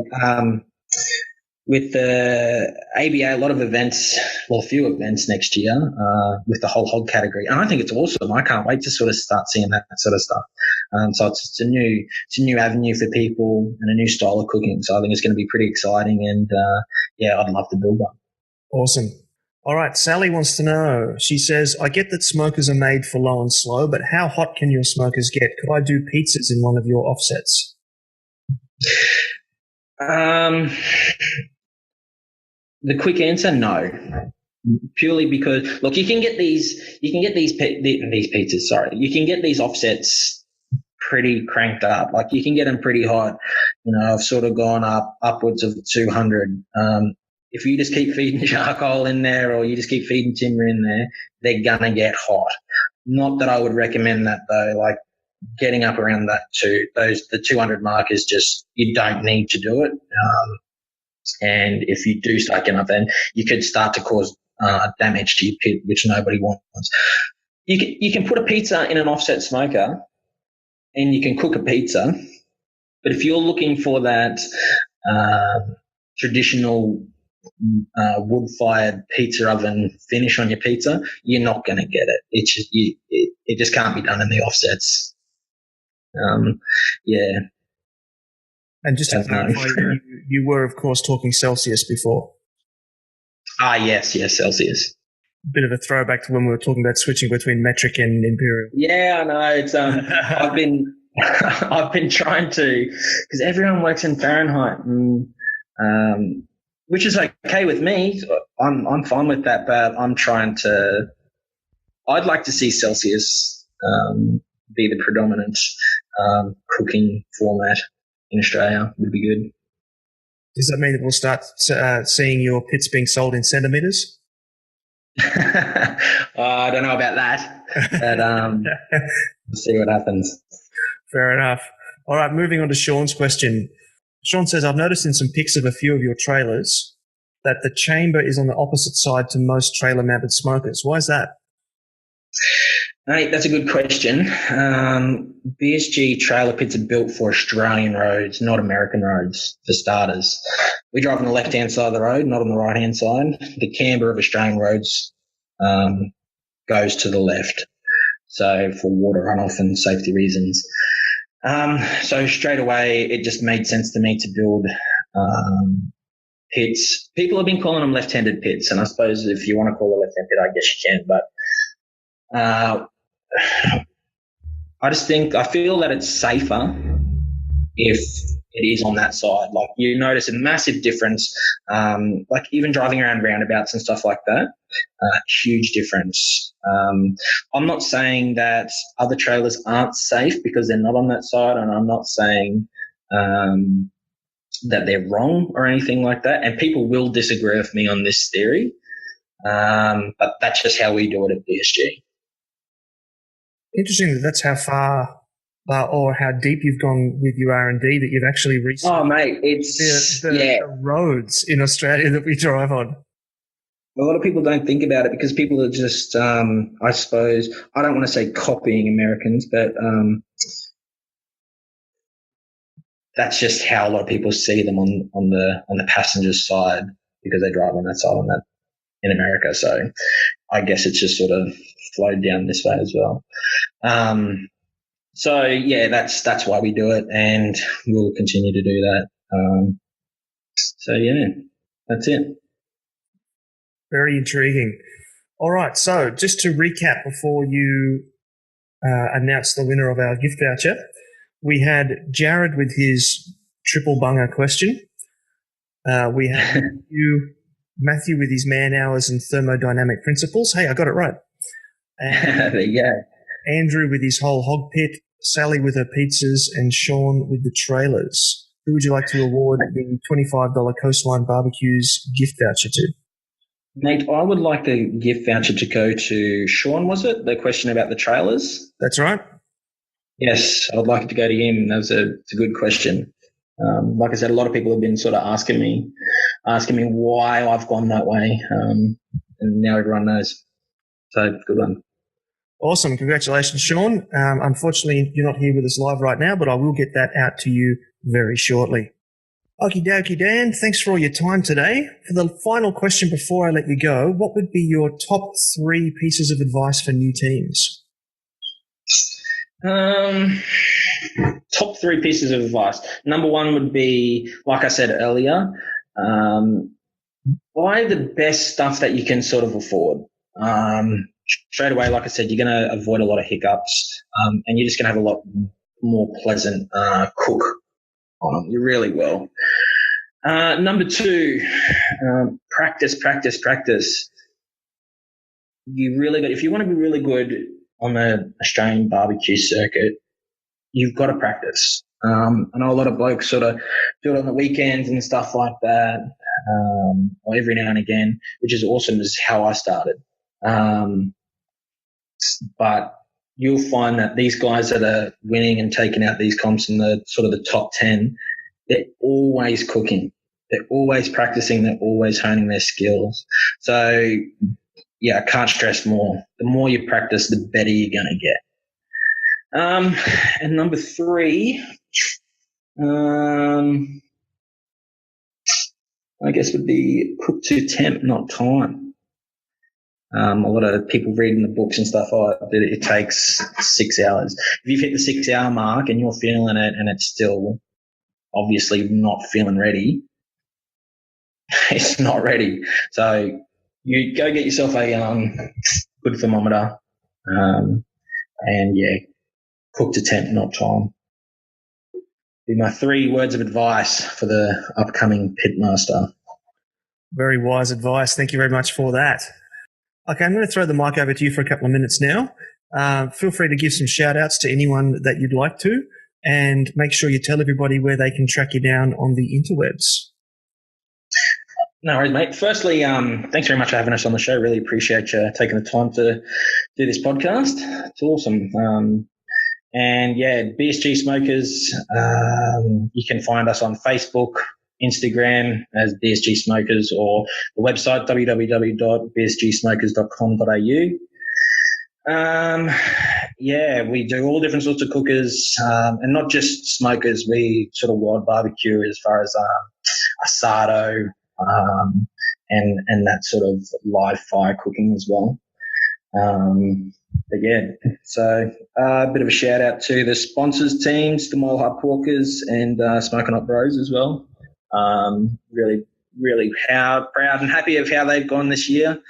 with the ABA, a lot of events, well, a few events next year with the whole hog category. And I think it's awesome. I can't wait to sort of start seeing that sort of stuff. So it's a new avenue for people and a new style of cooking. So I think it's going to be pretty exciting. And yeah, I'd love to build one. Awesome. All right, Sally wants to know. She says, I get that smokers are made for low and slow, but how hot can your smokers get? Could I do pizzas in one of your offsets? The quick answer, no. Purely because, look, you can get these pizzas. Sorry, you can get these offsets pretty cranked up. Like, you can get them pretty hot. You know, I've sort of gone upwards of 200. If you just keep feeding charcoal in there, or you just keep feeding timber in there, they're gonna get hot. Not that I would recommend that though. Like, getting up around the 200 mark is just, you don't need to do it. And if you do start getting up, then you could start to cause damage to your pit, which nobody wants. You can put a pizza in an offset smoker, and you can cook a pizza. But if you're looking for that traditional wood-fired pizza oven finish on your pizza, you're not going to get it. It just can't be done in the offsets. Yeah. And just to clarify, you were, of course, talking Celsius before. Yes, Celsius. Bit of a throwback to when we were talking about switching between metric and imperial. Yeah, I know. It's I've been trying to, because everyone works in Fahrenheit, and which is okay with me. I'm fine with that, but I'd like to see Celsius be the predominant cooking format in Australia. Would be good. Does that mean that we'll start seeing your pits being sold in centimetres? I don't know about that, but we'll see what happens. Fair enough. All right, moving on to Sean's question. Sean says, I've noticed in some pics of a few of your trailers that the chamber is on the opposite side to most trailer-mounted smokers. Why is that? Mate, that's a good question. BSG trailer pits are built for Australian roads, not American roads, for starters. We drive on the left-hand side of the road, not on the right-hand side. The camber of Australian roads goes to the left, so for water runoff and safety reasons. So straight away, it just made sense to me to build pits. People have been calling them left-handed pits, and I suppose if you want to call it left-handed pit, I guess you can, but I feel that it's safer if it is on that side. Like, you notice a massive difference, like even driving around roundabouts and stuff like that, huge difference. I'm not saying that other trailers aren't safe because they're not on that side, and I'm not saying that they're wrong or anything like that, and people will disagree with me on this theory, but that's just how we do it at BSG. Interesting that that's how far or how deep you've gone with your R&D, that you've actually researched. Oh, mate, it's the roads in Australia that we drive on. A lot of people don't think about it because people are just, I suppose, I don't want to say copying Americans, but that's just how a lot of people see them on the passenger side, because they drive on that side in America. So I guess it's just sort of flowed down this way as well. So yeah, that's why we do it, and we'll continue to do that. So yeah, that's it. Very intriguing. All right, so just to recap before you announce the winner of our gift voucher, we had Jared with his triple bunger question. We had Matthew with his man hours and thermodynamic principles. Hey, I got it right. And there you go. Andrew with his whole hog pit, Sally with her pizzas, and Sean with the trailers. Who would you like to award the $25 Coastline Barbecues gift voucher to? Mate, I would like the gift voucher to go to Sean, was it? The question about the trailers? That's right. Yes, I would like it to go to him. It's a good question. Like I said, a lot of people have been sort of asking me why I've gone that way, and now everyone knows. So, good one. Awesome. Congratulations, Sean. Unfortunately, you're not here with us live right now, but I will get that out to you very shortly. Okie dokie, Dan. Thanks for all your time today. For the final question before I let you go, what would be your top 3 pieces of advice for new teams? Top 3 pieces of advice. Number 1 would be, like I said earlier, buy the best stuff that you can sort of afford. Straight away, like I said, you're going to avoid a lot of hiccups, and you're just going to have a lot more pleasant cook on them. You really will. Number 2, practice. You really got, if you want to be really good on the Australian barbecue circuit, you've got to practice. I know a lot of blokes sort of do it on the weekends and stuff like that, or every now and again, which is awesome. This is how I started. But you'll find that these guys that are winning and taking out these comps in the sort of the top 10, they're always cooking. They're always practicing. They're always honing their skills. So, yeah, I can't stress more. The more you practice, the better you're going to get. And number 3, I guess, would be cook to temp, not time. A lot of people reading the books and stuff, it takes 6 hours. If you've hit the 6 hour mark and you're feeling it and it's still obviously not feeling ready, it's not ready. So you go get yourself a good thermometer, and cook to temp, not time. Be my 3 words of advice for the upcoming pitmaster. Very wise advice. Thank you very much for that. Okay, I'm going to throw the mic over to you for a couple of minutes now. Feel free to give some shout outs to anyone that you'd like to, and make sure you tell everybody where they can track you down on the interwebs. No worries, mate. Firstly, thanks very much for having us on the show. Really appreciate you taking the time to do this podcast. It's awesome. BSG Smokers, you can find us on Facebook, Instagram as BSG Smokers, or the website www.bsgsmokers.com.au. We do all different sorts of cookers, and not just smokers. We sort of wild barbecue as far as asado, and that sort of live fire cooking as well. So a bit of a shout out to the sponsors teams, the Mole Hub Porkers and Smoking Hot Bros as well. Really, really proud and happy of how they've gone this year.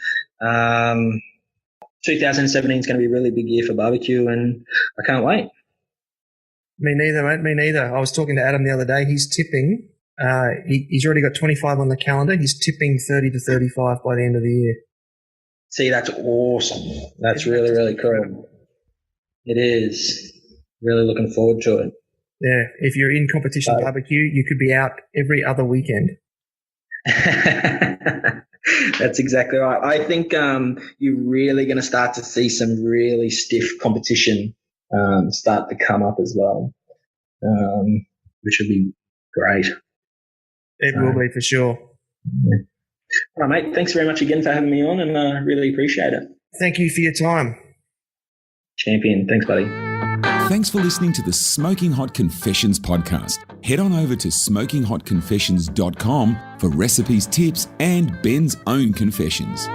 2017 is going to be a really big year for barbecue, and I can't wait. Me neither, mate. Me neither. I was talking to Adam the other day. He's tipping. He's already got 25 on the calendar. He's tipping 30 to 35 by the end of the year. See, that's awesome. That's really, really cool. It is. Really looking forward to it. Yeah, if you're in competition barbecue, you could be out every other weekend. That's exactly right. I think you're really going to start to see some really stiff competition start to come up as well, which would be great. It will be for sure. Yeah. All right, mate. Thanks very much again for having me on, and I really appreciate it. Thank you for your time. Champion. Thanks, buddy. Thanks for listening to the Smoking Hot Confessions podcast. Head on over to smokinghotconfessions.com for recipes, tips, and Ben's own confessions.